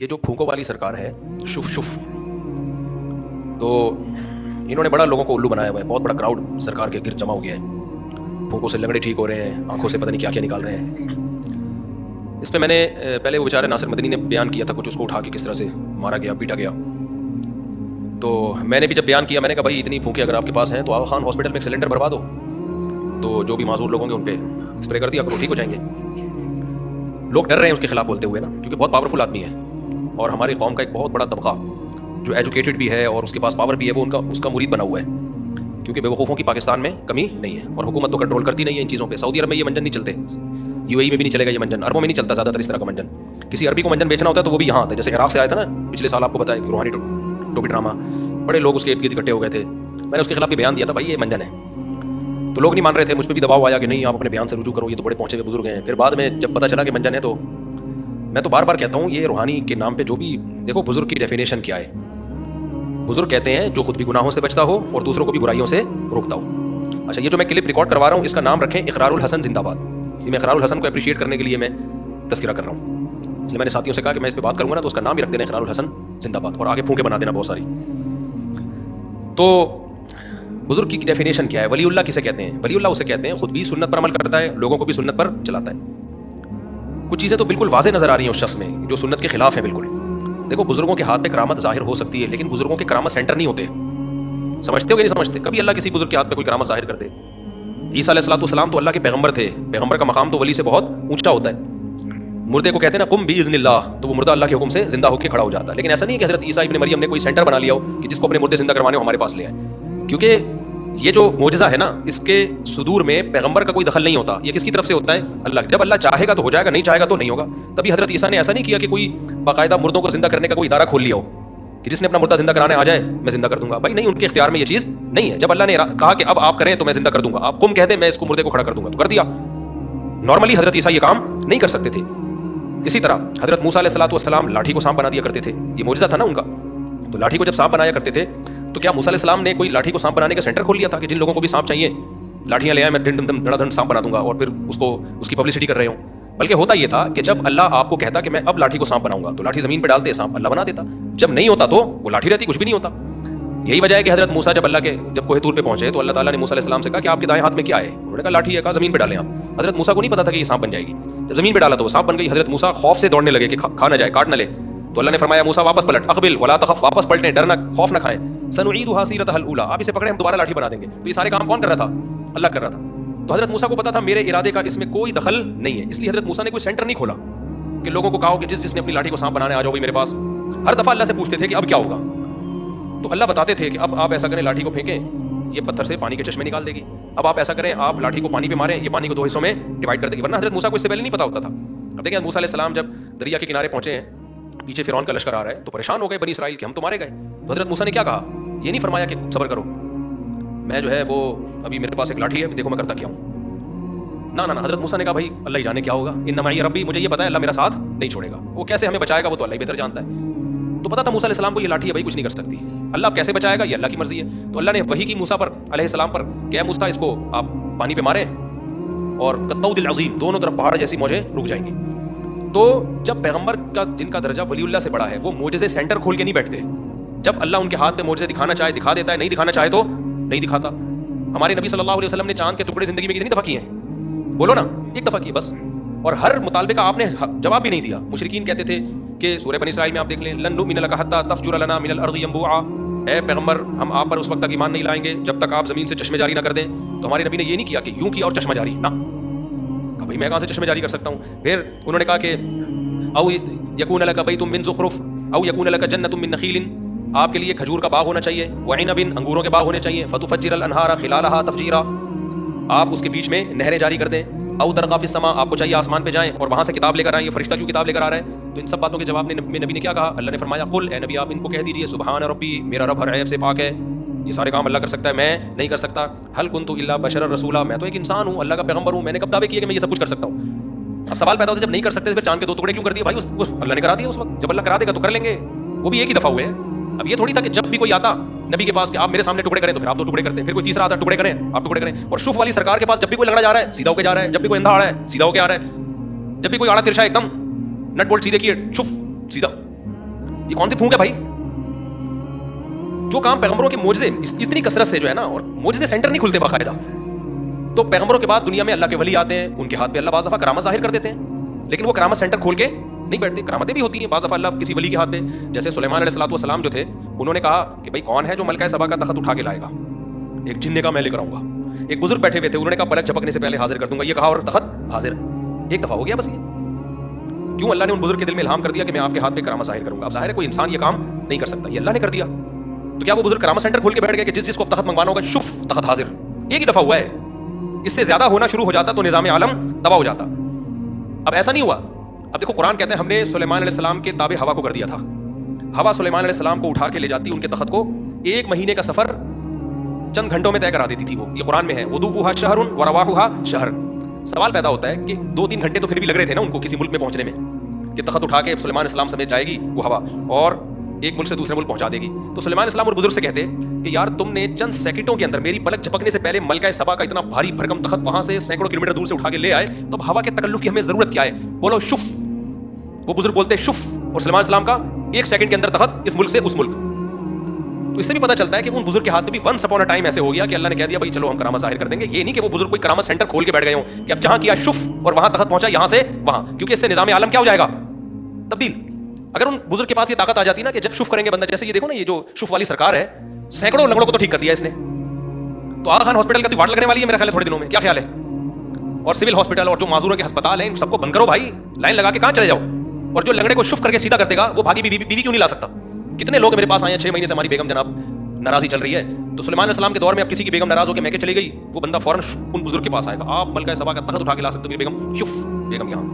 یہ جو پھونکوں والی سرکار ہے شف شف، تو انہوں نے بڑا لوگوں کو الو بنایا ہوا ہے. بہت بڑا کراؤڈ سرکار کے گرد جمع ہو گیا ہے. پھونکوں سے لنگڑے ٹھیک ہو رہے ہیں، آنکھوں سے پتہ نہیں کیا کیا نکال رہے ہیں. اس پہ میں نے پہلے وہ بیچارے ناصر مدنی نے بیان کیا تھا کچھ، اس کو اٹھا کے کس طرح سے مارا گیا پیٹا گیا. تو میں نے بھی جب بیان کیا میں نے کہا بھائی اتنی پھونکیں اگر آپ کے پاس ہیں تو آغا خان ہاسپٹل میں ایک سلنڈر بھروا دو، تو جو بھی معذور لوگ ہوں گے ان پہ اسپرے کر دیا کرو، ٹھیک ہو جائیں گے. لوگ ڈر رہے ہیں اس کے خلاف بولتے ہوئے نا، کیونکہ بہت پاورفل آدمی ہے اور ہماری قوم کا ایک بہت بڑا طبقہ جو ایجوکیٹڈ بھی ہے اور اس کے پاس پاور بھی ہے وہ اس کا مرید بنا ہوا ہے. کیونکہ بیوقوفوں کی پاکستان میں کمی نہیں ہے اور حکومت تو کنٹرول کرتی نہیں ہے ان چیزوں پہ. سعودی عرب میں یہ منجن نہیں چلتے، یو اے ای میں بھی نہیں چلے گا یہ منجن، عربوں میں نہیں چلتا زیادہ تر اس طرح کا منجن. کسی عربی کو منجن بیچنا ہوتا ہے تو وہ بھی یہاں آتا ہے. جیسے عراق سے آیا تھا نا پچھلے سال، آپ کو بتایا کہ روحانی ٹوپی ڈرامہ، بڑے لوگ اس کے ارد گرد اکٹھے ہو گئے تھے. میں نے اس کے خلاف بھی بیان دیا تھا بھائی یہ منجن ہے، تو لوگ نہیں مان رہے تھے. مجھ پہ بھی دباؤ آیا کہ نہیں آپ اپنے بیان سے رجوع کرو، یہ تو بڑے پہنچے ہوئے بزرگ ہیں. پھر بعد میں جب پتہ چلا کہ منجن ہے تو میں تو بار بار کہتا ہوں یہ روحانی کے نام پہ جو بھی دیکھو، بزرگ کی ڈیفینیشن کیا ہے. بزرگ کہتے ہیں جو خود بھی گناہوں سے بچتا ہو اور دوسروں کو بھی برائیوں سے روکتا ہو. اچھا، یہ جو میں کلپ ریکارڈ کروا رہا ہوں اس کا نام رکھیں اقرار الحسن زندہ باد. یہ میں اقرار الحسن کو اپریشیٹ کرنے کے لیے میں تذکرہ کر رہا ہوں. اس لیے میں نے ساتھیوں سے کہا کہ میں اس پہ بات کروں گا نا تو اس کا نام بھی رکھ دینا اقرار الحسن زندہ باد، اور آگے پھونکے بنا دینا بہت ساری. تو بزرگ کی ڈیفینیشن کیا ہے؟ ولی اللہ کسے کہتے ہیں؟ ولی اللہ اسے کہتے ہیں خود بھی سنت پر عمل کرتا ہے، لوگوں کو بھی سنت پر چلاتا ہے. کچھ چیزیں تو بالکل واضح نظر آ رہی ہیں اس شخص میں جو سنت کے خلاف ہے بالکل. دیکھو بزرگوں کے ہاتھ پہ کرامت ظاہر ہو سکتی ہے لیکن بزرگوں کے کرامت سینٹر نہیں ہوتے. سمجھتے ہو کہ نہیں سمجھتے؟ کبھی اللہ کسی بزرگ کے ہاتھ پہ کوئی کرامت ظاہر کر دے. عیسیٰ علیہ السلام تو اللہ کے پیغمبر تھے، پیغمبر کا مقام تو ولی سے بہت اونچا ہوتا ہے. مردے کو کہتے ہیں نا قم باذن اللہ، تو وہ مردہ اللہ کے حکم سے زندہ ہو کے کھڑا ہو جاتا ہے. لیکن ایسا نہیں کہ حضرت عیسیٰ ابن مریم نے کوئی سینٹر بنا لیا ہو کہ جس کو اپنے مردے زندہ کروانے ہو ہمارے پاس لے آئے. کیونکہ یہ جو معجزہ ہے نا اس کے صدور میں پیغمبر کا کوئی دخل نہیں ہوتا. یہ کس کی طرف سے ہوتا ہے؟ اللہ. جب اللہ چاہے گا تو ہو جائے گا، نہیں چاہے گا تو نہیں ہوگا. تبھی حضرت عیسیٰ نے ایسا نہیں کیا کہ کوئی باقاعدہ مردوں کو زندہ کرنے کا کوئی ادارہ کھول لیا ہو کہ جس نے اپنا مردہ زندہ کرانے آ جائے میں زندہ کر دوں گا. بھائی نہیں، ان کے اختیار میں یہ چیز نہیں ہے. جب اللہ نے کہا کہ اب آپ کریں تو میں زندہ کر دوں گا، آپ قم کہہ دیں میں اس کو مردے کو کھڑا کر دوں گا تو کر دیا. نارملی حضرت عیسیٰ یہ کام نہیں کر سکتے تھے. اسی طرح حضرت موسیٰ علیہ السلام لاٹھی کو سانپ بنا دیا کرتے تھے، یہ معجزہ تھا نا ان کا. تو لاٹھی کو جب سانپ بنایا کرتے تھے تو کیا موسیٰ علیہ السلام نے کوئی لاٹھی کو سانپ بنانے کا سینٹر کھول لیا تھا کہ جن لوگوں کو بھی سانپ چاہیے لاٹھیاں لے آئے، میں دھڑا دھڑ سانپ بنا دوں گا اور پھر اس کی پبلسٹی کر رہے ہوں؟ بلکہ ہوتا یہ تھا کہ جب اللہ آپ کو کہتا کہ میں اب لاٹھی کو سانپ بناؤں گا تو لاٹھی زمین پہ ڈالتے سانپ اللہ بنا دیتا. جب نہیں ہوتا تو وہ لاٹھی رہتی، کچھ بھی نہیں ہوتا. یہی وجہ ہے کہ حضرت موسیٰ جب کوہ طور پہ پہنچے تو اللہ تعالیٰ نے موسیٰ علیہ السلام سے کہا کہ آپ کے دائیں ہاتھ میں کیا ہے؟ انہوں نے کہا لاٹھی ہے. کہا زمین پہ ڈالیں آپ. حضرت موسیٰ کو نہیں پتا تھا کہ یہ سانپ بن جائے گی. جب زمین پہ ڈالا تو وہ سانپ بن گئی. حضرت موسیٰ خوف سے دوڑنے لگے کہ کھا نہ جائے، کاٹ نہ لے. تو اللہ نے فرمایا موسیٰ واپس پلٹ، اقبل ولا تخف، واپس پلٹیں، ڈرنا، خوف نہ کھائیں. سنعیدها سیرتها الاولى، آپ اسے پکڑے ہم دوبارہ لاٹھی بنا دیں گے. تو یہ سارے کام کون کر رہا تھا؟ اللہ کر رہا تھا. تو حضرت موسیٰ کو پتا تھا میرے ارادے کا اس میں کوئی دخل نہیں ہے، اس لیے حضرت موسیٰ نے کوئی سینٹر نہیں کھولا کہ لوگوں کو کہا کہ جس نے اپنی لاٹھی کو سانپ بنانے آ جاؤ بھائی میرے پاس. ہر دفعہ اللہ سے پوچھتے تھے کہ اب کیا ہوگا، تو اللہ بتاتے تھے کہ اب آپ ایسا کریں لاٹھی کو پھینکیں یہ پتھر سے پانی کے چشمے نکال دے گی. اب آپ ایسا کریں آپ لاٹھی کو پانی پہ ماریں یہ پانی کو دو حصوں میں ڈیوائڈ کر دے گی. ورنہ حضرت موسیٰ کو اس سے پہلے نہیں پتا ہوتا تھا. اب دیکھیں موسیٰ علیہ السلام جب دریا کے کنارے پہنچے ہیں، پیچھے فرعون کا لشکر آ رہا ہے تو پریشان ہو گئے بنی اسرائیل کہ ہم تو مارے گئے. تو حضرت موسیٰ نے کیا کہا؟ یہ نہیں فرمایا کہ صبر کرو، میں جو ہے وہ ابھی میرے پاس ایک لاٹھی ہے دیکھو میں کرتا کیا ہوں. نہ حضرت موسیٰ نے کہا بھائی اللہ ہی جانے کیا ہوگا، انما معی ربی، مجھے یہ پتا ہے اللہ میرا ساتھ نہیں چھوڑے گا. وہ کیسے ہمیں بچائے گا وہ تو اللہ ہی بہتر جانتا ہے. تو پتا تھا موسیٰ علیہ السلام کو یہ لاٹھی ہے بھائی کچھ نہیں کر سکتی. اللہ اب کیسے بچائے گا یہ اللہ کی مرضی ہے. تو اللہ نے وحی کی موسیٰ پر علیہ السلام پر کہ اے موسیٰ اس کو آپ پانی پہ ماریں اور کالطود العظیم، دونوں طرف پہاڑ جیسی موجیں رک جائیں گی. تو جب پیغمبر کا جن کا درجہ ولی اللہ سے بڑا ہے وہ معجزے سینٹر کھول کے نہیں بیٹھتے. جب اللہ ان کے ہاتھ پہ معجزے دکھانا چاہے دکھا دیتا ہے، نہیں دکھانا چاہے تو نہیں دکھاتا. ہمارے نبی صلی اللہ علیہ وسلم نے چاند کے ٹکڑے زندگی میں کتنی دفعہ کیے ہیں؟ بولو نا، ایک دفعہ کیے بس. اور ہر مطالبے کا آپ نے جواب بھی نہیں دیا. مشرکین کہتے تھے کہ سورہ بنی اسرائیل میں آپ دیکھ لیں، لن نؤمن لک حتی تفجر لنا من الارض ينبوعا، اے پیغمبر ہم آپ پر اس وقت تک ایمان نہیں لائیں گے جب تک آپ زمین سے چشمے جاری نہ کر دیں. تو ہمارے نبی نے یہ نہیں کیا کہ یوں کیا اور چشمہ جاری نہ کہ بھائی میں کہاں سے چشمے جاری کر سکتا ہوں. پھر انہوں نے کہا کہ او یکون لک بیت من زخرف او یکون لک جنۃ من نخیل، آپ کے لیے کھجور کا باغ ہونا چاہیے، وعنب، انگوروں کے باغ ہونے چاہیے، فتفجر الانہار خلالها تفجیرا، آپ اس کے بیچ میں نہریں جاری کر دیں. او ترقی فی السماء، آپ کو چاہیے آسمان پہ جائیں اور وہاں سے کتاب لے کر آئیں. یہ فرشتہ کیوں کتاب لے کر آ رہا ہے؟ تو ان سب باتوں کے جواب میں نبی نے کیا کہا؟ اللہ نے فرمایا قل، اے نبی آپ ان کو کہہ دیجئے سبحان ربی، میرا رب ہر عیب سے پاک ہے. یہ سارے کام اللہ کر سکتا ہے، میں نہیں کر سکتا. حل کنت الا بشرا رسولا، میں تو ایک انسان ہوں، اللہ کا پیغمبر ہوں. میں نے کب دعوے کیے کہ میں یہ سب کچھ کر سکتا ہوں؟ اب سوال پیدا ہوتا ہے جب نہیں کر سکتے پھر چاند کے دو ٹکڑے کیوں کر دیے؟ بھائی اللہ نے کرا دیا اس وقت. جب اللہ کرا دے گا تو کر لیں گے، وہ بھی ایک ہی دفعہ ہوئے ہیں. اب یہ تھوڑی تھا کہ جب بھی کوئی آتا نبی کے پاس کہ آپ میرے سامنے ٹکڑے کریں تو پھر آپ دو ٹکڑے کرتے، پھر کوئی تیسرا آتا ٹکڑے کریں آپ ٹکڑے کریں. اور شوف والی سرکار کے پاس جب بھی کوئی لگڑا جا رہا ہے سیدھا ہو کے جا رہا ہے، جب بھی کوئی اندھا آ رہا ہے سیدھا ہو کے آ رہا ہے، جب بھی کوئی آڑا ترشا ایک دم نٹ بولٹ سیدھے کیے شوف سیدھا. ये कौन सी फूंक है भाई? जो काम पैगंबरों के मोजज़े इतनी कसरत से जो है ना, और मोजज़े सेंटर नहीं खुलते बाकायदा, तो पैगंबरों के बाद दुनिया में अल्लाह के वली आते हैं, उनके हाथ पे अल्लाह बाज़ दफ़ा करामत ज़ाहिर कर देते हैं, लेकिन वो करामत सेंटर खोल के नहीं बैठते। करामतें भी होती हैं बाज़ दफ़ा अल्लाह किसी वली के हाथ पे, जैसे सुलेमान अलैहिस्सलाम जो थे, उन्होंने कहा कि भाई कौन है जो मलका सबा का तख्त उठा के लाएगा? एक जिन्ने का मैं लेकर आऊंगा। एक बुजुर्ग बैठे हुए थे, उन्होंने कहा पलक झपकने से पहले हाजिर कर दूंगा। ये कहा और तख्त हाजिर, एक दफ़ा हो गया बस। ये क्यों? अल्लाह ने उन बुजुर्ग के दिल में इल्हाम कर दिया कि मैं आपके हाथ पे करामत ज़ाहिर करूंगा। अब ज़ाहिर है कोई इंसान ये काम नहीं कर सकता, ये अल्लाह ने कर दिया। तो क्या वो बुजुर्ग करामत सेंटर खोल के बैठ गए कि जिसको तख्त मंगवाना होगा शुफ तख्त हाजिर? एक ही दफ़ा हुआ है, इससे ज़्यादा होना शुरू हो जाता तो निज़ाम आलम तबाह हो जाता। अब ऐसा नहीं हुआ। अब देखो कुरान कहते हैं हमने सुलेमान अलैहिस्सलाम के ताबे हवा को कर दिया था। हवा सुलेमान अलैहिस्सलाम को उठा के ले जाती, उनके तख्त को 1 महीने का सफ़र चंद घंटों में तय करा देती थी वो। ये कुरान में है, वदूहुहा शहरुन व रवाहुहा शहर। सवाल पैदा होता है कि 2-3 घंटे तो फिर भी लग रहे थे ना उनको किसी मुल्क में पहुंचने में, कि तख्त उठा के सुलेमान अलैहिस्सलाम समेत जाएगी वो हवा और एक मुल्क से दूसरे मुल्क पहुंचा देगी। तो सुलेमान अलैहिस्सलाम और बुजुर्ग से कहते कि यार तुमने चंद सेकंडों के अंदर मेरी पलक झपकने से पहले मलका सबा का इतना भारी भरकम तख्त वहां से सैकड़ों किलोमीटर दूर से उठा के ले आए, तो अब हवा के तकल्लुफ की हमें जरूरत क्या है? बोलो शुफ। वो बुजुर्ग बोलते शुफ, और सुलेमान अलैहिस्सलाम का 1 सेकंड के अंदर तख्त इस मुल्क से उस मुल्क। तो इससे भी पता चलता है कि उन बुजुर्ग के हाथ में भी वंस अपॉन अ टाइम ऐसे हो गया कि अल्लाह ने कह दिया भाई चलो हम करामत ज़ाहिर कर देंगे। ये नहीं कि वो बुजुर्ग कोई करामत सेंटर खोल के बैठ गए हो कि अब जहां किया शुफ और वहां तख्त पहुंचा, यहां से वहां, क्योंकि इससे निजाम आलम क्या हो जाएगा? तब्दील। अगर उन बुजुर्ग के पास ये ताकत आ जाती ना कि जब शुफ करेंगे बंदा, जैसे ये देखो ना, ये जो शुफ वाली सरकार है, सैकड़ों लंगड़ों को तो ठीक कर दिया इसने। तो आगा खान हॉस्पिटल का तो वार्ड लगने वाली है मेरा ख्याल है थोड़े दिनों में, क्या ख्याल है? और सिविल हॉस्पिटल और जो माजूरों के अस्पताल हैं, इन सबको बंद करो भाई, लाइन लगा के कहां चले जाओ। और जो लंगड़े को शुफ करके सीधा कर देगा वो भागी बीवी क्यों नहीं ला सकता? कितने लोग मेरे पास आए हैं 6 महीने से हमारी बेगम जनाब नाराजी चल रही है, तो सुलेमान अलैहिस्सलाम के दौर में अब किसी की बेगम नाराज होकर मैके चली गई, वो बंदा फौरन उन बुजुर्ग के पास आएगा, आप मलका सबा का तख्त उठा के ला सकते हो मेरी बेगम, शुफ बेगम यहाँ।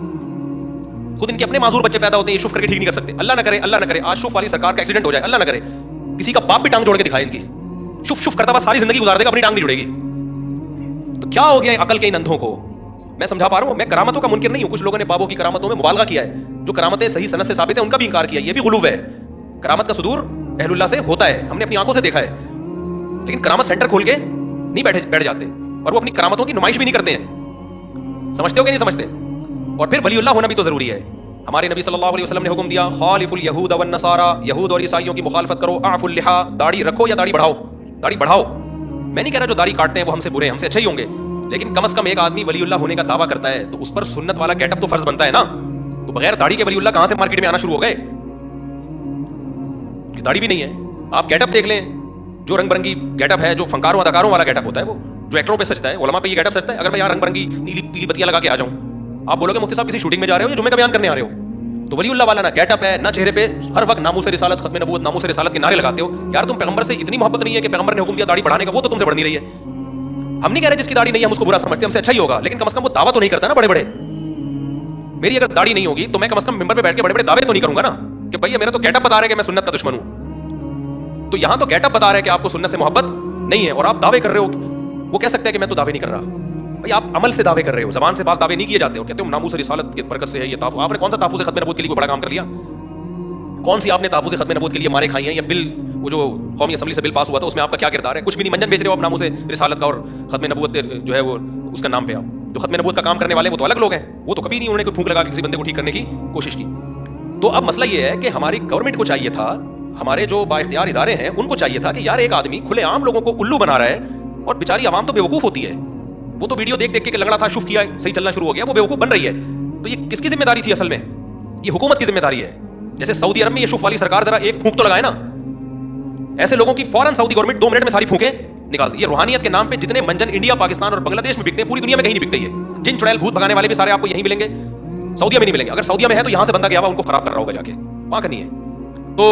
खुद इनके अपने माजूर बच्चे पैदा होते हैं, ये शुफ करके ठीक नहीं कर सकते। अल्लाह ना करे, अल्लाह ना करे आज शुफ वाली सरकार का एक्सीडेंट हो जाए, अल्लाह ना करे, किसी का बाप भी टांग जोड़ के दिखाए इनकी, शुफ शुफ करता हुआ सारी जिंदगी गुजार देगा, अपनी टांग नहीं जुड़ेगी। तो क्या हो गया अकल के इन अंधों को? मैं समझा पा रहा हूं, मैं करामतों का मुनकिर नहीं हूं। कुछ लोगों ने बाबों की करामतों में मुबालगा किया है, जो करामतें सही सनद से साबित है उनका भी इंकार किया, ये भी गुलूव है। करामत का सुदूर अहलुल्लाह से होता है, हमने अपनी आंखों से देखा है, लेकिन करामत सेंटर खोल के नहीं बैठ जाते, और वो अपनी करामतों की नुमाइश भी नहीं करते हैं। समझते हो कि नहीं समझते? और फिर वलीउल्लाह होना भी तो जरूरी है। हमारे नबी सल्लल्लाहु अलैहि वसल्लम ने हुक्म दिया, खालिफुल यहूद वन नसारा, यहूद और ईसाइयों की मुखालफत करो, आफुल लिहा, दाढ़ी रखो या दाढ़ी बढ़ाओ, दाढ़ी बढ़ाओ। मैं नहीं कह रहा जो दाढ़ी काटते हैं वो हमसे बुरे हैं, हमसे अच्छे ही होंगे, लेकिन कम से कम एक आदमी वलीउल्लाह होने का दावा करता है तो उस पर सुन्नत वाला गेटअप तो फर्ज बनता है ना। तो बगैर दाढ़ी के वलीउल्लाह कहां से मार्केट में आना शुरू हो गए? दाढ़ी भी नहीं है। आप गेटअप देख लें, जो रंग बिरंगी गेटअप है, जो फंकारों अदाकारों वाला गेटअप होता है, वो जो एक्टरों पे सजता है, उलमा पे ये गेटअप सजता है। अगर मैं यहाँ रंग बिरंगी नीली पीली बत्तियां लगा के आ जाऊं, आप बोलोगे मुफ्ती साहब किसी शूटिंग में जा रहे हो या जुम्मे का बयान करने आ रहे हो? तो वलीउल्लाह वाला ना गेटअप है ना चेहरे पे हर वक्त नामूस रिसालत, खत्म नबूवत, नामूस रिसालत के नारे लगाते हो। यार तुम पैगंबर से इतनी मोहब्बत नहीं है कि पैगंबर ने हुक्म दिया दाढ़ी बढ़ाने का, वो तो तुमसे बढ़ नहीं रही है। हम नहीं कह रहे जिसकी दाढ़ी नहीं है हम उसको बुरा समझते, हमसे अच्छा ही होगा, लेकिन कम से कम वो दावा तो नहीं करता ना बड़े बड़े। मेरी अगर दाढ़ी नहीं होगी तो मैं कम से कम मिंबर पे बैठ के बड़े बड़े दावे तो नहीं करूंगा ना कि भैया मेरा तो गेटअप बता रहा है कि मैं सुन्नत का दुश्मन हूं। तो यहां तो गेटअप बता रहा है कि आपको सुन्नत से मोहब्बत नहीं है, और आप दावे कर रहे हो। वो कह सकते हैं कि मैं तो दावे नहीं कर रहा, भाई आप अमल से दावे कर रहे हो, जबान से बात दावे नहीं किए जाते हो। कहते हो नामूस रिसालत की बरकत से है ये ताफू। आपने कौन सा ताफूज़ खत्म नबूवत के लिए बड़ा काम कर लिया? कौन सी आपने ताफूज़ खत्म नबूवत के लिए मारे खाई हैं? या बिल, वो जो कौमी असम्बली से बिल पास हुआ था, उसमें आपका क्या किरदार है? कुछ भी नहीं, मंजन बेच रहे हो आप नामूस रिसालत का, और खत्म नबूवत जो है वो उसका नाम पे आप जो खत्म नबूवत का काम करने वाले वो तो अलग लोग हैं। वो तो कभी नहीं उन्होंने कोई फूंक लगा के किसी बंदे को ठीक करने की कोशिश की। तो अब मसला ये है कि हमारी गवर्नमेंट को चाहिए था, हमारे जो बाइख्तियार इदारे हैं उनको चाहिए था कि यार एक आदमी खुलेआम लोगों को उल्लू बना रहा है, और बेचारी आवाम तो बेवकूफ होती है। वो तो वीडियो देख देख के लंगड़ा था, शुफ किया, सही चलना शुरू हो गया, वो बेवकूफ बन रही है। तो ये किसकी जिम्मेदारी थी असल में? ये हुकूमत की जिम्मेदारी है। जैसे सऊदी अरब में ये शुफ वाली सरकार जरा एक फूंक तो लगाए ना, ऐसे लोगों की फौरन सऊदी गवर्नमेंट 2 मिनट में सारी फूंके निकाल दी। ये रूहानियत के नाम पे जितने मंजन इंडिया, पाकिस्तान और बांग्लादेश में बिकते हैं, पूरी दुनिया में कहीं नहीं बिकते। ये जिन चुड़ैल भूत भगाने वाले भी सारे आपको यहीं मिलेंगे, सऊदिया में नहीं मिलेंगे। अगर सऊदिया में है तो यहां से बंदा गया हुआ उनको खराब कर रहा होगा जाके, वहां का नहीं है। तो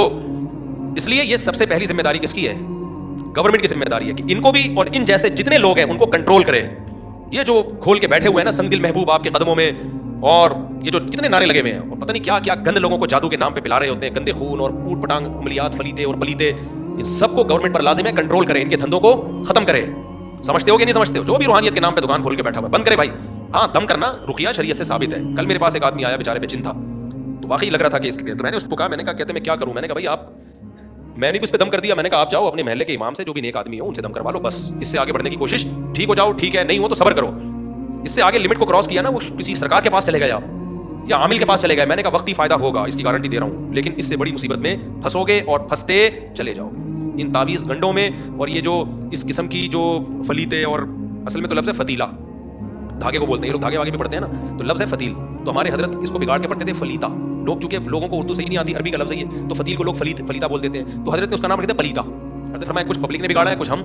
इसलिए ये सबसे पहली जिम्मेदारी किसकी है? गवर्नमेंट की जिम्मेदारी है कि इनको भी और इन जैसे जितने लोग हैं उनको कंट्रोल करे। ये जो खोल के बैठे हुए हैं ना संग दिल महबूब आपके कदमों में, और ये जो कितने नारे लगे हुए हैं, और पता नहीं क्या क्या गंद लोगों को जादू के नाम पे पिला रहे होते हैं, गंदे खून और ऊट पटांग अमलियात फलीते और पलीते, इन सबको गवर्नमेंट पर लाजिम है कंट्रोल करे, इनके धंधों को खत्म करे। समझते हो कि नहीं समझते हो? जो भी रूहानियत के नाम पे दुकान खोल के बैठा हुआ बंद करे भाई। हाँ, दम करना रुकिया शरीयत से साबित है। कल मेरे पास एक आदमी आया, बेचारे बेचिन था, तो वाकई लग रहा था कि इसके लिए, तो मैंने उसको कहा, मैंने कहा कहते मैं क्या करूं? मैंने कहा भाई आप, मैंने भी उस पर दम कर दिया। मैंने कहा आप जाओ अपने महल्ले के इमाम से, जो भी नेक आदमी हो उनसे दम करवा लो, बस इससे आगे बढ़ने की कोशिश, ठीक हो जाओ ठीक है, नहीं हो तो सब्र करो। इससे आगे लिमिट को क्रॉस किया ना, वो किसी सरकार के पास चले गए आप, یا عامل کے پاس چلے گئے, میں نے کہا وقتی فائدہ ہوگا, اس کی گارنٹی دے رہا ہوں, لیکن اس سے بڑی مصیبت میں پھنسو گے اور پھنستے چلے جاؤ ان تعویذ گنڈوں میں. اور یہ جو اس قسم کی جو فلیتے, اور اصل میں تو لفظ ہے فتیلا, دھاگے کو بولتے ہیں, یہ لوگ دھاگے واگے بھی پڑھتے ہیں نا, تو لفظ ہے فتیل. تو ہمارے حضرت اس کو بگاڑ کے پڑھتے تھے فلیتا. لوگ چونکہ لوگوں کو اردو صحیح نہیں آتی, عربی کا لفظ ہے یہ, تو فتیل کو لوگ فلیتا بول دیتے ہیں, تو حضرت نے اس کا نام رکھتے ہیں پلیتا. حضرت فرمایا کچھ پبلک نے بگاڑا ہے, کچھ ہم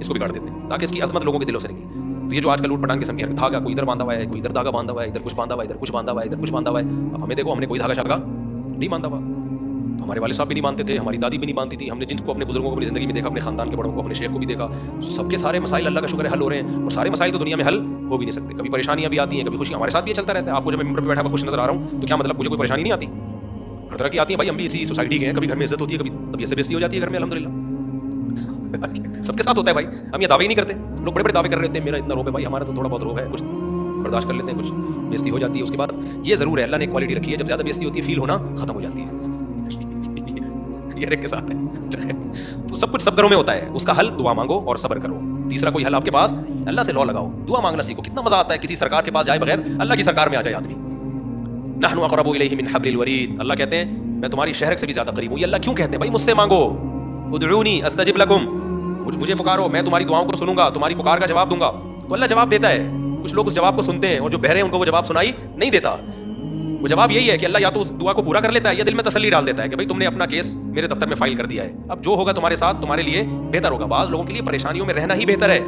اس کو بگاڑ دیتے ہیں تاکہ اس کی عظمت لوگوں کے دلوں سے نکلے. تو یہ جو آج کل لوٹ پٹان کے سمجھ دھاگا, کوئی ادھر باندھا ہوا ہے, کوئی ادھر دھاگا باندھا ہوا ہے, ادھر کچھ باندھا ہوا ہے, ادھر کچھ باندھا ہوا ہے, ادھر کچھ باندھا ہوا ہے. اب ہمیں دیکھو, ہم نے کوئی دھاگا شاگا نہیں باندھا ہوا, تو ہمارے والد صاحب بھی نہیں مانتے تھے, ہماری دادی بھی نہیں مانتی تھی. ہم نے جن کو اپنے بزرگوں کو اپنی زندگی میں دیکھا, اپنے خاندان کے بڑوں کو, اپنے شیخ کو بھی دیکھا, سب کے سارے مسائل اللہ کا شکر ہے حل ہو رہے ہیں. اور سارے مسائل تو دنیا میں حل ہو بھی نہیں سکتے. کبھی پریشانیاں بھی آتی ہیں, کبھی خوشی. ہمارے ساتھ بھی یہ چلتا رہتا ہے. آپ کو جب میں ممبر پہ بیٹھا ہوا خوش نظر آ رہا ہوں تو کیا مطلب مجھے کوئی پریشانی نہیں آتی؟ ہر طرح کی آتی ہے بھائی, ہم بھی اسی سوسائٹی کے ہیں. کبھی گھر میں عزت ہوتی ہے, کبھی طبیعت سے بےزتی ہو جاتی ہے گھر میں, الحمدللہ سب کے ساتھ ہوتا ہے بھائی. ہم یہ دعوے ہی نہیں کرتے, لوگ بڑے بڑے دعوے کر رہے ہیں, میرا اتنا روب ہے بھائی, ہمارا تو تھوڑا بہت روب ہے, کچھ برداشت کر لیتے ہیں, کچھ بےزتی ہو جاتی ہے. اس کے بعد یہ ضرور ہے, اللہ نے ایک کوالٹی رکھی ہے, جب زیادہ بےزتی ہوتی ہے فیل ہونا ختم ہو جاتی ہے. یہ ایک کے ساتھ ہے. تو سب کچھ سب گھروں میں ہوتا ہے. اس کا حل دعا مانگو اور صبر کرو. تیسرا کوئی حل آپ کے پاس, اللہ سے لو لگاؤ, دعا مانگنا سیکھو. کتنا مزہ آتا ہے کسی سرکار کے پاس جائے بغیر اللہ کی سرکار میں آ جائے آدمی. نحن اقرب الیہ من حبل الورید, اللہ کہتے ہیں میں تمہاری شہرک سے بھی زیادہ قریب ہوں. یہ اللہ کیوں کہتے ہیں بھائی؟ مجھ سے مانگو, ادعونی استجب لکم, مجھے پکارو میں تمہاری دعاؤں کو سنوں گا, تمہاری پکار کا جواب دوں گا. تو اللہ جواب دیتا ہے. کچھ لوگ اس جواب کو سنتے ہیں اور جو بہرے ہیں ان کو وہ جواب سنائی نہیں دیتا. وہ جواب یہی ہے کہ اللہ یا تو اس دعا کو پورا کر لیتا ہے یا دل میں تسلی ڈال دیتا ہے کہ بھائی تم نے اپنا کیس میرے دفتر میں فائل کر دیا ہے, اب جو ہوگا تمہارے ساتھ تمہارے لیے بہتر ہوگا. بعض لوگوں کے لیے پریشانیوں میں رہنا ہی بہتر ہے.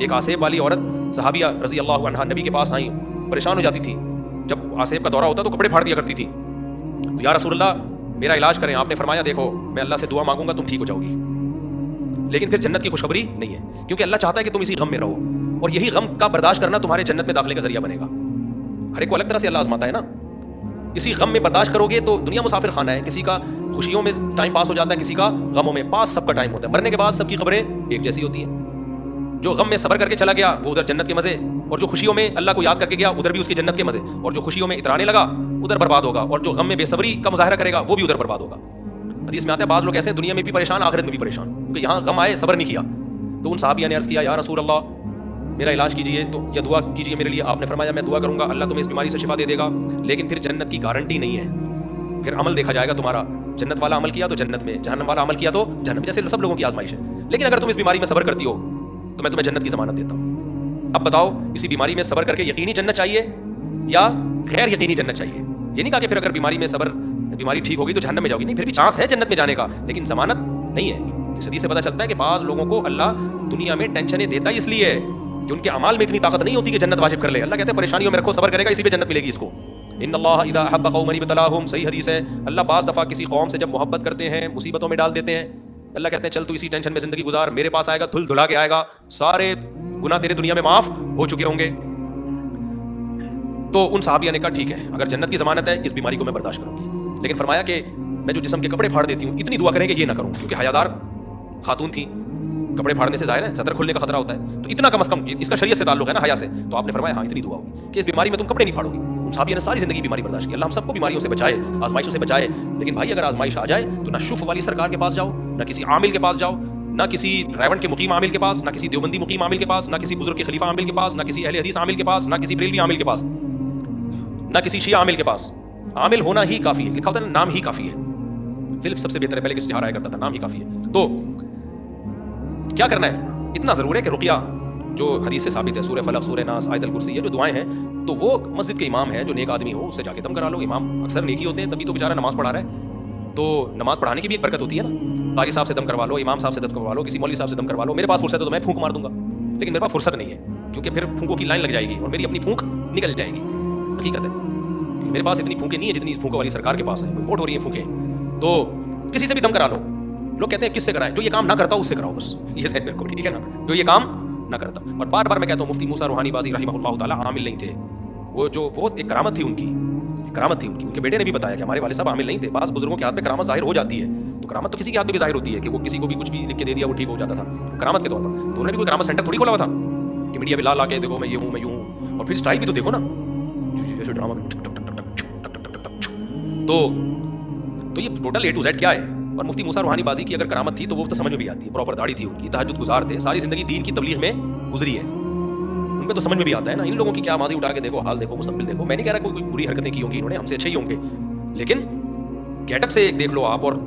ایک آصیب والی عورت صحابیہ رضی اللہ عنہا نبی کے پاس آئیں, پریشان ہو جاتی تھی. جب آصیب کا دورہ ہوتا تو کپڑے پھاڑ دیا کرتی تھی. تو یا رسول اللہ میرا علاج کریں. آپ نے فرمایا دیکھو میں اللہ سے دعا مانگوں گا تم ٹھیک ہو جاؤ گی, لیکن پھر جنت کی خوشخبری نہیں ہے, کیونکہ اللہ چاہتا ہے کہ تم اسی غم میں رہو, اور یہی غم کا برداشت کرنا تمہارے جنت میں داخلے کا ذریعہ بنے گا. ہر ایک کو الگ طرح سے اللہ آزماتا ہے نا. اسی غم میں برداشت کرو گے تو دنیا مسافر خانہ ہے. کسی کا خوشیوں میں ٹائم پاس ہو جاتا ہے, کسی کا غموں میں. پاس سب کا ٹائم ہوتا ہے. مرنے کے بعد سب کی خبریں ایک جیسی ہوتی ہیں. جو غم میں صبر کر کے چلا گیا وہ ادھر جنت کے مزے, اور جو خوشیوں میں اللہ کو یاد کر کے گیا ادھر بھی اس کی جنت کے مزے, اور جو خوشیوں میں اترانے لگا ادھر برباد ہوگا, اور جو غم میں بے صبری کا مظاہرہ کرے گا وہ بھی ادھر برباد ہوگا. حدیث میں آتا ہے بعض لوگ ایسے دنیا میں بھی پریشان, آخرت میں بھی پریشان, کیونکہ یہاں غم آئے صبر نہیں کیا. تو ان صحابیہ نے عرض کیا یا رسول اللہ میرا علاج کیجیے, تو یا دعا کیجیے میرے لیے. آپ نے فرمایا میں دعا کروں گا, اللہ تمہیں اس بیماری سے شفا دے دے گا, لیکن پھر جنت کی گارنٹی نہیں ہے. پھر عمل دیکھا جائے گا تمہارا, جنت والا عمل کیا تو جنت میں, جہنم والا عمل کیا تو جہنم, جیسے سب لوگوں کی آزمائش ہے. لیکن اگر تم اس بیماری میں صبر کرتی ہو تو میں تمہیں جنت کی ضمانت دیتا ہوں. اب بتاؤ اسی بیماری میں صبر کر کے یقینی جنت چاہیے یا غیر یقینی جنت چاہیے؟ یہ نہیں کہا کہ پھر اگر بیماری میں صبر, بیماری ٹھیک ہوگی تو جہنم میں جاؤ گی, نہیں, پھر بھی چانس ہے جنت میں جانے کا, لیکن ضمانت نہیں ہے. اس حدیث سے پتہ چلتا ہے کہ بعض لوگوں کو اللہ دنیا میں ٹینشنیں دیتا ہی اس لیے ہے کہ ان کے اعمال میں اتنی طاقت نہیں ہوتی کہ جنت واجب کر لے. اللہ کہتے ہیں پریشانیوں میں رکھو, صبر کرے گا اسی پہ جنت ملے گی اس کو. ان اللہ اذا احب قوما ابتلاهم, صحیح حدیث ہے. اللہ بعض دفعہ کسی قوم سے جب محبت کرتے ہیں مصیبتوں میں ڈال دیتے ہیں. اللہ کہتے ہیں چل تو اسی ٹینشن میں زندگی گزار, میرے پاس آئے گا دھل دھلا کے آئے گا, سارے گناہ تیرے دنیا میں معاف ہو چکے ہوں گے. تو ان صحابیہ نے کہا ٹھیک ہے اگر جنت کی ضمانت ہے اس بیماری کو میں برداشت کروں گی, لیکن فرمایا کہ میں جو جسم کے کپڑے پھاڑ دیتی ہوں اتنی دعا کریں کہ یہ نہ کروں, کیونکہ حیادار خاتون تھی, کپڑے پھاڑنے سے ظاہر ہے صدر کھلنے کا خطرہ ہوتا ہے, تو اتنا کم از کم اس کا شریعت سے تعلق ہے نا, حیا سے. تو آپ نے فرمایا ہاں اتنی دعا ہوگی کہ اس بیماری میں تم کپڑے نہیں پھاڑو گی. ان صحابیہ نے ساری زندگی بیماری برداشت کی. اللہ ہم سب کو بیماریوں سے بچائے, آزمائشوں سے بچائے. لیکن بھائی اگر آزمائش آ جائے تو نہ شف والی سرکار کے پاس جاؤ, نہ کسی عامل کے پاس جاؤ, نہ کسی ریونڈ کے مقیم عامل کے پاس, نہ کسی دیوبندی مقیم عامل کے پاس, نہ کسی بزرگ کے خلیفہ عامل کے پاس, نہ کسی اہل حدیث عامل کے پاس, نہ کسی بریلوی عامل کے پاس, نہ کسی شیعہ عامل کے پاس. عامل ہونا ہی کافی ہے. لکھا ہوتا ہے نا نام ہی کافی ہے. فلپ سب سے بہتر ہے, پہلے کسی آیا کرتا تھا, نام ہی کافی ہے. تو کیا کرنا ہے؟ اتنا ضرور ہے کہ رقیہ جو حدیث سے ثابت ہے, سورہ فلق, سورہ ناس, آیت الکرسی, یہ جو دعائیں ہیں, تو وہ مسجد کے امام ہے جو نیک آدمی ہو اس سے جا کے دم کرا لو. امام اکثر نیکی ہوتے ہیں, تبھی تو بیچارہ نماز پڑھا رہا ہے, تو نماز پڑھانے کی بھی ایک برکت ہوتی ہے نا. قاری صاحب سے دم کروا لو, امام صاحب سے دم کروا لو, کسی مولوی صاحب سے دم کروا لو. میرے پاس فرصت ہے تو میں پھونک مار دوں گا, لیکن میرے پاس فرصت نہیں ہے, کیونکہ پھر پھونکوں کی لائن لگ جائے گی اور میری اپنی پھونک نکل جائے گی. حقیقت ہے میرے پاس اتنی پھونکیں نہیں ہے جتنی اس پھونکوں والی سرکار کے پاس ہے. امپورٹ ہو رہی ہیں پھونکیں, تو کسی سے بھی دم کرا لو. لوگ کہتے ہیں کس سے کرائیں؟ جو یہ کام نہ کرتا اس سے کراؤ بس, یہ سیٹ میرے کو, ٹھیک ہے نا, جو یہ کام نہ کرتا. اور بار بار میں کہتا ہوں مفتی موسیٰ روحانی بازی رحمہ اللہ تعالیٰ عامل نہیں تھے. وہ ایک کرامت تھی ان کی, کرامت تھی ان کی. ان کے بیٹے نے بھی بتایا کہ ہمارے والد صاحب عامل نہیں تھے. بعض بزرگوں کے ہاتھ میں کرامت ظاہر ہو جاتی ہے, تو کرامت تو کسی کے ہاتھ میں بھی ظاہر ہوتی ہے کہ وہ کسی کو بھی کچھ بھی لکھ کے دے دیا وہ ٹھیک ہو جاتا تھا کرامت کے طور پر. تو انہوں نے بھی کوئی کرامت سینٹر تھوڑی کھولا ہوا تھا کہ میڈیا پہ لا کے دیکھو میں یہ ہوں میں یوں ہوں. اور پھر اسٹائل بھی تو دیکھو نا, جیسے ڈرامہ میں تو یہ ٹوٹل اے ٹو زیڈ کیا ہے. اور مفتی موسیٰ روحانی بازی کی اگر کرامت تھی تو وہ تو سمجھ میں بھی آتی ہے. پراپر داڑھی تھی ان کی, تہجد گزار تھے, ساری زندگی دین کی تبلیغ میں گزری ہے. ان पे तो समझ में भी आता है ना, इन लोगों की क्या माजी उठा के देखो, हाल देखो, मुस्तकबिल देखो। मैं नहीं कह रहा कोई बुरी हरकतें की होंगी इन्होंने, हमसे अच्छे ही होंगे, लेकिन गेटअप से एक देख लो आप, और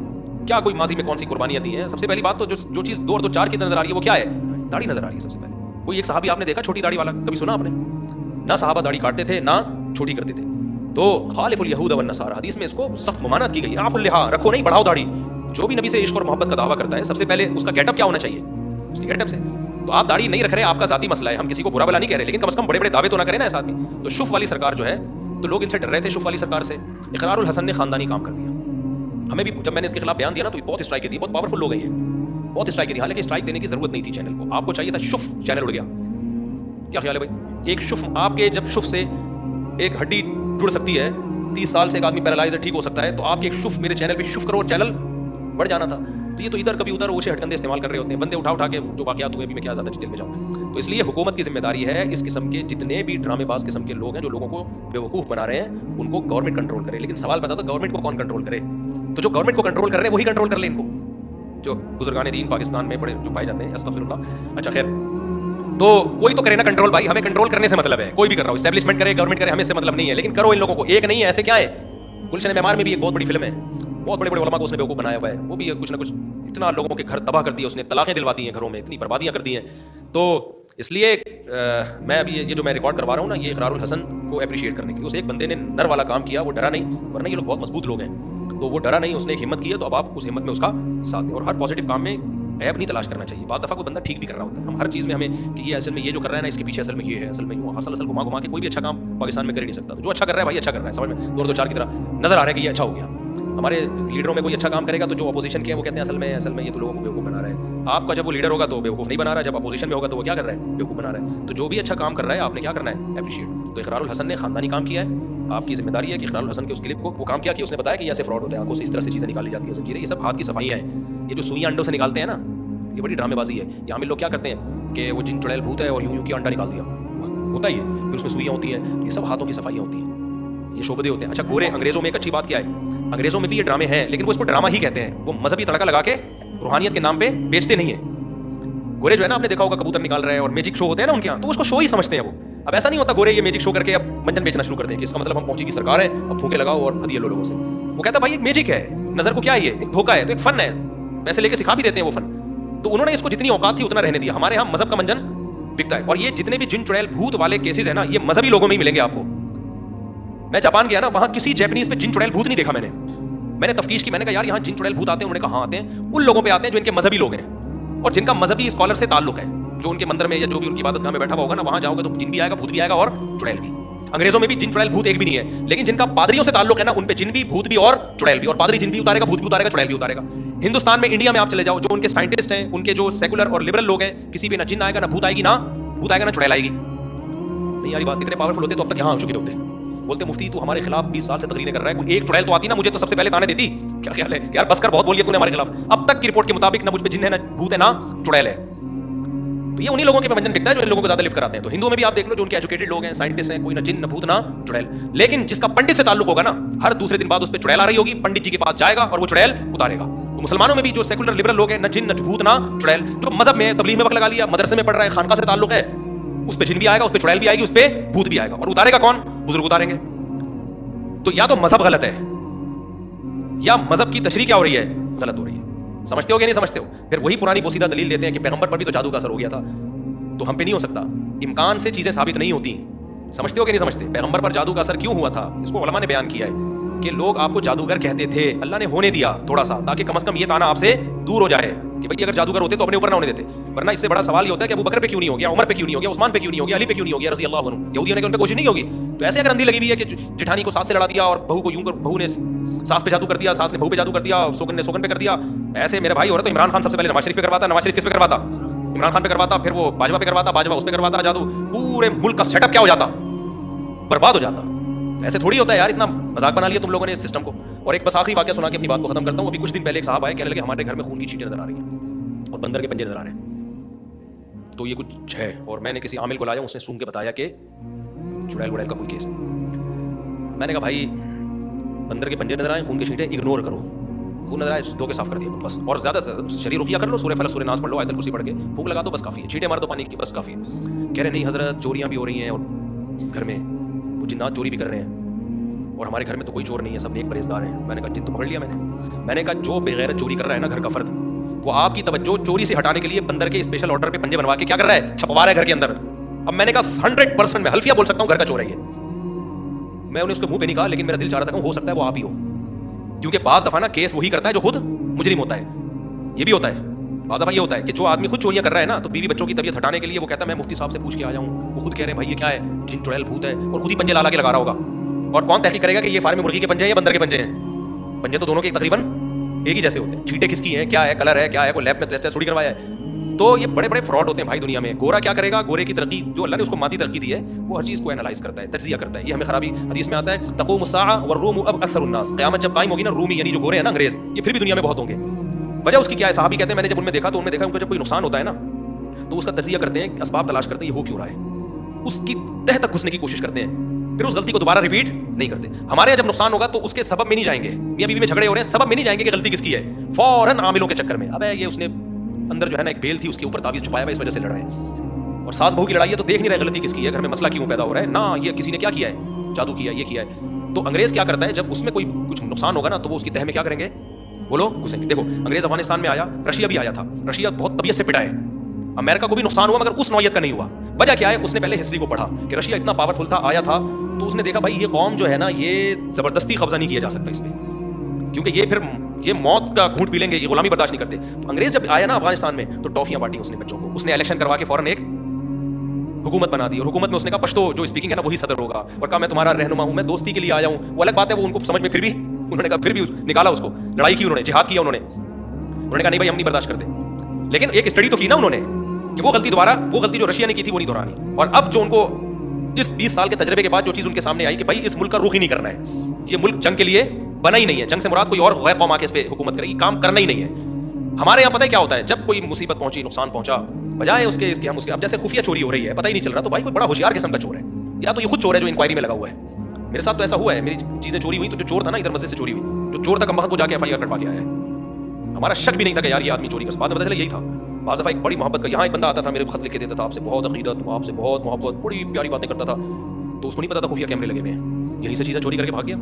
क्या कोई माजी में कौन सी कुर्बानियां दी हैं। सबसे पहली बात तो जो चीज़ 2 और 2 4 की नजर आ रही है वो क्या है? दाढ़ी नजर आ रही है सबसे पहले। कोई एक सहाबी आपने देखा छोटी दाढ़ी वाला? कभी सुना आपने? ना सहाबा दाढ़ी काटते थे ना छोटी करते थे। तो खालिफुल यहूद वन नसारा, हदीस में इसको सख्त ममानत की गई, आफुल लिहा, रखो नहीं, बढ़ाओ दाढ़ी। जो भी नबी से इश्क और मोहब्बत का दावा करता है, सबसे पहले उसका गेटअप क्या होना चाहिए? उसकी गेटअप से। तो आप दाढ़ी नहीं रख रहे, आपका जाती मसला है, हम किसी को बुरा भला नहीं कह रहे, लेकिन कम से कम बड़े बड़े दावे तो ना करें ना इस आदमी। तो शुफ वाली सरकार जो है, तो लोग इनसे डर रहे थे शुफ वाली सरकार से। इकरारुल हसन ने खानदानी काम कर दिया। हमें भी जब मैंने इसके खिलाफ बयान दिया ना तो बहुत स्ट्राइक दी, बहुत पावरफुल लोग हैं, बहुत स्ट्राइक दी। हालांकि स्ट्राइक देने की जरूरत नहीं थी चैनल को, आपको चाहिए था शुफ, चैनल उड़ गया। क्या ख्याल है भाई? एक शुफ, आपके जब शुफ से एक हड्डी जुड़ सकती है, 30 साल से एक आदमी पैरालाइज ठीक हो सकता है, तो आपके एक शुफ मेरे चैनल पे शुफ करो, चैनल बढ़ जाना था। तो ये तो इधर कभी उधर ओछे हटकंदे इस्तेमाल कर रहे होते हैं, बंदे उठा के जो वाकयात हुए, अभी मैं क्या ज़्यादा डिटेल में जाऊँ। तो इसलिए हुकूमत की जिम्मेदारी है इस किस्म के जितने भी ड्रामेबाज किस्म के लोग हैं जो लोगों को बेवकूफ़ बना रहे हैं, उनको गवर्नमेंट कंट्रोल करे। लेकिन सवाल पता था गवर्नमेंट को कौन कंट्रोल करे? तो जो गवर्नमेंट को कंट्रोल कर रहे हैं वही कंट्रोल कर ले इनको, जो बुजुर्गान दीन पाकिस्तान में बड़े जो पाए जाते हैं। अस्तगफिरुल्लाह। अच्छा खैर, तो कोई तो करे ना कंट्रोल भाई, हमें कंट्रोल करने से मतलब है, कोई भी कर रहा हो, एस्टैब्लिशमेंट करे, गवर्नमेंट करे, हमें इससे मतलब नहीं है, लेकिन करो इन लोगों को। एक नहीं है, ऐसे क्या है? गुलशन मेमार में भी एक बहुत बड़ी फिल्म है, बहुत बड़े बड़े उलमा को उसने बेवकूफ़ बनाया हुआ है, वो भी कुछ ना कुछ इतना लोगों के घर तबाह कर दिए उसने, तलाक़ें दिलवा दी हैं घरों में, इतनी बर्बादियां कर दी हैं। तो इसलिए मैं अभी ये जो मैं रिकॉर्ड करवा रहा हूँ ना, ये इकरारुल हसन को अप्रिशिएट करने के लिए। उस एक बंदे ने नर वाला काम किया, वो डरा नहीं, वरना ये लोग बहुत मजबूत लोग हैं, तो वो डरा नहीं, उसने एक हिम्मत की है, तो अब आप उस हिम्मत में उसका साथ दें। और हर पॉजिटिव काम में ऐप नहीं तलाश करना चाहिए। बाज़ दफ़ा कोई बंदा ठीक भी कर रहा होता है, हम हर चीज़ में हमें कि ये असल में ये जो कर रहा है ना, इसके पीछे असल में ये है, असल में यूँ, असल घुमा घुमा के कोई भी अच्छा काम पाकिस्तान में कर ही नहीं सकता। तो जो अच्छा कर रहा है भाई अच्छा कर रहा है, समझ में 2 और 2 4 की तरह नजर आ रहा है कि ये अच्छा हो गया। हमारे लीडरों में कोई अच्छा काम करेगा तो जो अपोजिशन के हैं वो कहते हैं असल में ये तो लोगों को बेवकूफ़ बना रहा है। आपका जब वो लीडर होगा तो बेवकूफ़ नहीं बना रहा है, जब अपोजिशन में होगा तो वो क्या कर रहा है? बेवकूफ़ बना रहा है। तो जो भी अच्छा काम कर रहा है आपने क्या करना है? अप्रिशिएट। तो इकरारुल हसन ने खानदानी काम किया है, आपकी जिम्मेदारी है कि इकरारुल हसन के उस क्लिप को वो काम किया कि उसने बताया कि ऐसे फ्रॉड होता है, आंखों से इस तरह से चीज़ें निकाली जाती हैं, जंजीरें, ये सब हाथ की सफाइयाँ हैं। ये जो सुइयाँ अंडों से निकालते हैं ना, ये बड़ी ड्रामेबाजी है। यहाँ में लोग क्या करते हैं कि वो जिन चुड़ैल भूत है और यूं किया अंडा निकाल दिया, होता ही है, फिर उसमें सुइयाँ होती हैं, ये सब हाथों की सफाइयाँ होती हैं, ये शोबदे होते हैं। अच्छा गोरे, अंग्रेजों में एक अच्छी बात क्या है, अंग्रेजों में भी ये ड्रामे हैं, लेकिन वो इसको ड्रामा ही कहते हैं, वो मजहबी तड़का लगा के रूहानियत के नाम पे बेचते नहीं है। गोरे जो है ना, आपने देखा होगा कबूतर निकाल रहे हैं और मैजिक शो होते हैं ना उनके यहाँ, तो उसको शो ही समझते हैं वो। अब ऐसा नहीं होता गोरे ये मैजिक शो करके अब मंजन बेचना शुरू करते हैं कि इसका मतलब हम पहुंची की सरकार है, अब फूके लगाओ और हदिये लो लोगों से। वो कहता भाई एक मैजिक है, नजर को क्या है, ये एक धोखा है, तो एक फन है, पैसे लेके सिखा भी देते हैं वो फन। तो उन्होंने इसको जितनी औकात थी उतना रहने दिया। हमारे यहाँ मजहब का मंजन बिकता है, और ये जितने भी जिन चुड़ैल भूत वाले केसेस है ना, ये मजहबी लोगों में ही मिलेंगे आपको। मैं जापान गया ना, वहां किसी जैपनीज पे जिन चुड़ैल भूत नहीं देखा मैंने तफ्तीश की, मैंने कहा यार यहाँ जिन चुड़ैल भूत आते हैं, उन्होंने कहा हाँ आते हैं, उन लोगों पे आते हैं जो इनके मजहबी लोग हैं और जिनका मजहबी स्कॉलर से ताल्लुक है, जो उनके मंदिर में या जो भी उनकी इबादतगाह में बैठा हुआ होगा ना, वहां जाओगे तो जिन भी आएगा, भूत भी आएगा और चुड़ैल भी। अंग्रेजों में भी जिन चुड़ैल भूत एक भी नहीं है, लेकिन जिनका पादरियों से ताल्लुक है ना, उन पे जिन भी, भूत भी और चुड़ैल भी, और पादरी जिन भी उतारेगा, भूत भी उतारेगा, चुड़ैल भी उतारेगा। हिंदुस्तान में, इंडिया में आप चले जाओ, जो उनके साइंटिस्ट हैं, उनके जो सेकुलर और लिबरल लोग हैं, किसी पे ना जिन आएगा, ना भूत आएगी, ना भूत आएगा, ना चुड़ैल आएगी। नहीं यार बात, इतने पावरफुल होते तो अब तक यहाँ आ चुके होते। बोलते मुफ्ती तू हमारे खिलाफ 20 साल से तकरीरें कर रहा है, कोई एक चुड़ैल तो आती ना, मुझे तो सबसे पहले ताने देती। क्या ख्याल है यार, बस कर, बहुत बोल दिया तूने हमारे खिलाफ। अब तक की रिपोर्ट के मुताबिक ना मुझ पे जिन है, ना भूत है, ना चुड़ैल है। तो ये उन्हीं लोगों के मंजन दिखता है जो इन लोगों को ज्यादा लिफ्ट कराते हैं। तो हिंदुओं में भी आप देख लो, जो उनके एजुकेटेड लोग हैं, साइंटिस्ट हैं, कोई ना जिन, ना भूत, ना चुड़ैल। लेकिन जिसका पंडित से ताल्लुक होगा ना, हर दूसरे दिन बाद उस पर चुड़ैल आ रही होगी, पंडित जी के पास जाएगा और वो चुड़ैल उतारेगा। तो मुसलमानों में भी जो सेकुलर लिबरल लोग हैं, ना जिन, ना भूत, ना चुड़ैल, जो मजहब में तबलीग में वक्त लगा लिया, मदरसे में पढ़ रहा है, खानका से ताल्लुक है, उस पर जिन भी आएगा, उस पर चुड़ैल भी आएगी, उस पर भूत भी आएगा। और उतारेगा कौन? बुजुर्ग उतारेंगे। तो या तो मजहब गलत है, या मजहब की तशरीह क्या हो रही है, गलत हो रही है। समझते हो कि नहीं समझते हो? फिर वही पुरानी बोसीदा दलील देते हैं कि पैगंबर पर भी तो जादू का असर हो गया था, तो हम पे नहीं हो सकता। इम्कान से चीजें साबित नहीं होती। समझते हो कि नहीं समझते? पैगंबर पर जादू का असर क्यों हुआ था, इसको उलमा ने बयान किया है कि लोग आपको जादूगर कहते थे, अल्लाह ने होने दिया थोड़ा सा, ताकि कम से कम ये ताना आपसे दूर हो जाए कि भाई अगर जादूगर होते तो अपने ऊपर ना होने देते। वरना इससे बड़ा सवाल ये होता है कि अबू बकर पे क्यों नहीं हो गया, उमर पे क्यों नहीं हो गया, उस्मान पे क्यों नहीं हो गया, अली पे क्यों नहीं हो गया, रज़ी अल्लाह अन्हु। यहूदियों ने उन पे कोशिश नहीं होगी। तो ऐसे अगर अंधी लगी हुई है कि जिठानी को सास से लड़ा दिया और बहू को यूं कर, बहू ने सास पे जादू कर दिया, सास ने बहू पे जादू कर दिया, सोगन ने सोगन पे कर दिया, ऐसे मेरे भाई हो रहा तो इमरान खान सबसे पहले नवाज शरीफ पे करवाता। नवाज शरीफ किस पे करवाता? इमरान खान पे करवाता, फिर वो बाजवा पे करवाता, बाजवा उस पे करवाता जादू, पूरे मुल्क का सेटअप क्या हो जाता, बर्बाद हो जाता। ऐसे थोड़ी होता है यार, इतना मजाक बना लिया तुम लोगों ने इस सिस्टम को। और एक बस आखिरी वाकया सुना के अपनी बात को खत्म करता हूँ। अभी कुछ दिन पहले एक साहब आए, कहने लगे हमारे घर में खून की छींटें नजर आ रही हैं और बंदर के पंजे नजर आ रहे हैं, तो ये कुछ है। और मैंने किसी आमिल को लाया, उसने सूंघ के बताया कि चुड़ैल वुड़ैल का कोई केस है। मैंने कहा भाई बंदर के पंजे नजर आए, खून की छींटें, इग्नोर करो, खून नजर आए धो के साफ कर दिया बस, और ज्यादा से ज्यादा शरीर रुकिया कर लो, सूरह फलक सूरह नास पढ़ लो, आयतल कुर्सी पढ़ के फूंक लगा दो, बस काफी है, छींटे मार दो पानी की, बस काफी है। कह रहे नहीं हजरत चोरियां भी हो रही हैं और घर में वो जिन्नात चोरी भी कर रहे हैं, और हमारे घर में तो कोई चोर नहीं है, सब नेक परहेजगार हैं। मैंने कहा जिन तो पकड़ लिया मैंने कहा जो बेगैरत चोरी कर रहा है ना घर का फर्द, वो आपकी तवज्जो चोरी से हटाने के लिए बंदर के स्पेशल ऑर्डर पे पंजे बनवा के क्या कर रहा है, छपवा रहा है घर के अंदर। अब मैंने कहा 100% मैं हल्फिया बोल सकता हूँ घर का चोर है ये। मैं उन्हें उसके मुंह पे नहीं कहा, लेकिन मेरा दिल चाह रहा था हो सकता है वो आप ही हो, क्योंकि बाज दफा ना केस वही करता है जो खुद मुजरिम होता है। ये भी होता है, बाज दफा ये होता है कि जो आदमी खुद चोरियां कर रहा है ना, तो बीवी बच्चों की तबीयत हटाने के लिए वो कहता है मैं मुफ्ती साहब से पूछ के आ जाऊं, वो खुद कह रहे हैं भाई ये क्या है, जिन चुड़ैल भूत है, और खुद ही पंजे ला के लगा रहा होगा। और कौन तहकीक करेगा कि ये फार्म में मुर्गी के पंजे हैं या बंदर के पंजे हैं? पंजे तो दोनों के तकरीबन एक ही जैसे होते हैं, छींटे किसकी हैं, क्या है, कलर है, क्या है, कोई लैब में टेस्ट थोड़ी करवाया है। तो ये बड़े बड़े फ्रॉड होते हैं भाई दुनिया में। गोरा क्या करेगा, गोरे की तरक्की जो अल्लाह ने उसको मादी तरक्की दी है, वो हर चीज़ को एनालाइज करता है, तज्जिया करता है। ये हमें खराबी हदीस में आता है तक़ूमु अस्साअ वर्रूम अब अक्सरुन्नास, क़यामत जब कायम होगी ना, रूमी यानी जो गोरे हैं ना अंग्रेज, ये फिर भी दुनिया में बहुत होंगे। वजह उसकी क्या है? सहाबी कहते हैं मैंने जब उनमें देखा तो उनमें देखा उनको जब कोई नुकसान होता है ना, तो उसका तज्जिया करते हैं, असबाब तलाश करते हैं ये हो क्यों रहा है, उसकी तह तक घुसने की कोशिश करते हैं, फिर उस गलती को दोबारा रिपीट नहीं करते। हमारे यहाँ जब नुकसान होगा तो उसके सबब में नहीं जाएंगे, मियां बीवी में झगड़े हो रहे हैं, सबब में नहीं जाएंगे कि गलती किसकी है, फौरन आमिलों के चक्कर में, अबे ये उसने अंदर जो है ना एक बेल थी उसके ऊपर ताबीज छुपाया हुआ, इस वजह से लड़ रहे हैं। और सास बहू की लड़ाई है तो देख नहीं रहे गलती किसकी है, घर में मसला क्यों पैदा हो रहा है, ना ये किसी ने क्या किया है, जादू किया, ये किया है। तो अंग्रेज क्या करता है, जब उसमें कोई कुछ नुकसान होगा ना तो वो उसकी तह में क्या करेंगे, बोलो घुसेंगे। देखो अंग्रेज अफगानिस्तान में आया, रशिया भी आया था, रशिया बहुत तबीयत से पिटा है, अमेरिका को भी नुकसान हुआ मगर उस नौयत का नहीं हुआ। वजह क्या है, उसने पहले हिस्ट्री को पढ़ा कि रशिया इतना पावरफुल था, आया था, तो उसने देखा भाई ये कौम जो है ना, ये जबरदस्ती कब्जा नहीं किया जा सकता इस पर, क्योंकि ये फिर ये मौत का घूंट पी लेंगे, ये गुलामी बर्दाश्त नहीं करते। तो अंग्रेज जब आया ना अफगानिस्तान में तो टॉफियां बांटी उसने बच्चों को, उसने इलेक्शन करवा के फौरन एक हुकूमत बना दी, और हुकूमत में उसने कहा पश्तो जो स्पीकिंग है ना वही सदर होगा, और कहा मैं तुम्हारा रहनुमा हूं, मैं दोस्ती के लिए आया हूं। वो अलग बात है, वो उनको समझ में फिर भी उन्होंने कहा, फिर भी निकाला उसको, लड़ाई की उन्होंने, जिहाद किया उन्होंने कहा नहीं भाई हम नहीं बर्दाश्त करते। लेकिन एक स्टडी तो की ना उन्होंने कि वो गलती जो रशिया ने की थी वो नहीं दोहरानी। और अब जो उनको इस 20 साल के तजर्बे के बाद जो चीज उनके सामने आई कि भाई इस मुल्क का रुख ही नहीं करना है, ये मुल्क जंग के लिए बना ही नहीं है, जंग से मुराद कोई और गैर कौम आके इस पे हुकूमत करेगी, काम करना ही नहीं है। हमारे यहाँ पता है क्या होता है, जब कोई मुसीबत पहुंची, नुकसान पहुंचा, बजाय उसके इसके हम उसके, अब जैसे खुफिया चोरी हो रही है, पता ही नहीं चल रहा, तो भाई कोई बड़ा होशियार किस्म का चोर है, या तो ये खुद चोर है जो इंक्वायरी में लगा हुआ है। मेरे साथ तो ऐसा हुआ है, मेरी चीजें चोरी हुई तो जो चोर था ना इधर मस्जिद से चोरी हुई, जो चोर था कम वक्त वो जाके FIR कटवा के आया है। हमारा शक भी नहीं था कि यार ये आदमी चोरी कर, बाद में पता चला यही था। बाज़ दफ़ा एक बड़ी मोहब्बत का, यहाँ एक बंदा आता था मेरे खत लिख के देता था, आपसे बहुत अकीदत, आपसे बहुत मोहब्बत, बड़ी प्यारी बातें करता था, तो उसको नहीं पता था खुफिया कैमरे लगे हुए हैं, यहीं से चीज़ें चोरी करके भाग गया,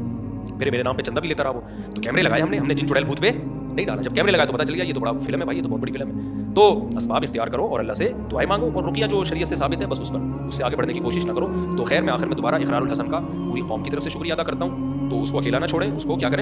फिर मेरे नाम पे चंदा भी लेता रहा वो। तो कैमरे लगाए हमने जिन चुड़ैल भूत पे नहीं डाला, जब कैमरे लगाए तो पता चल गया ये तो बड़ा फिल्म है भाई, ये तो बहुत बड़ी फिल्म है। तो असबाब इख्तियार करो और अल्लाह से दुआएं मांगो, और रुकिया जो शरीयत से साबित है बस उस पर, उससे आगे बढ़ने की कोशिश ना करो। तो खैर मैं आखिर में दोबारा इकरारुल हसन का पूरी कौम की तरफ से शुक्रिया अदा करता हूँ, तो उसको अकेला ना छोड़ें, उसको क्या करें,